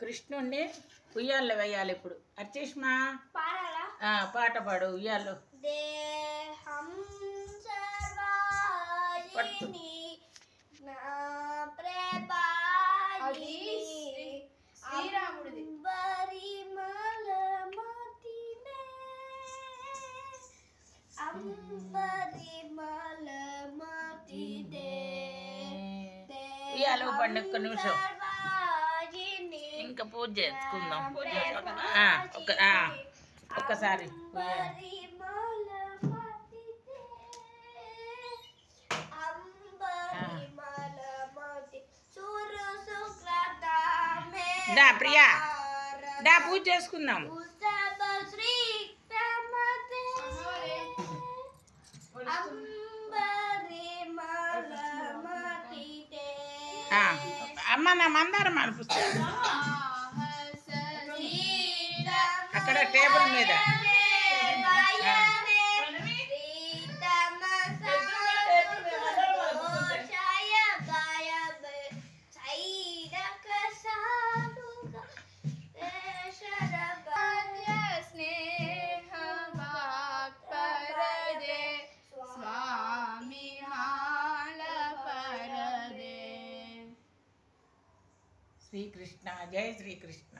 కృష్ణుణ్ణి ఉయ్యాల్లో వేయాలి. ఇప్పుడు అర్చేష్మా పాట పాడు ఉయ్యాల్లో. శ్రీరాముడిది. ఉయ్యాలో పండు ఒక్క నిమిషం ఇంకా పూజ చేసుకుందాం. ఒక్కసారి దా ప్రియా దా పూజ చేసుకుందాం. అమ్మ నా మందారం అనిపిస్తుంది అక్కడ టేబుల్ మీద. శ్రీకృష్ణ జై శ్రీకృష్ణ.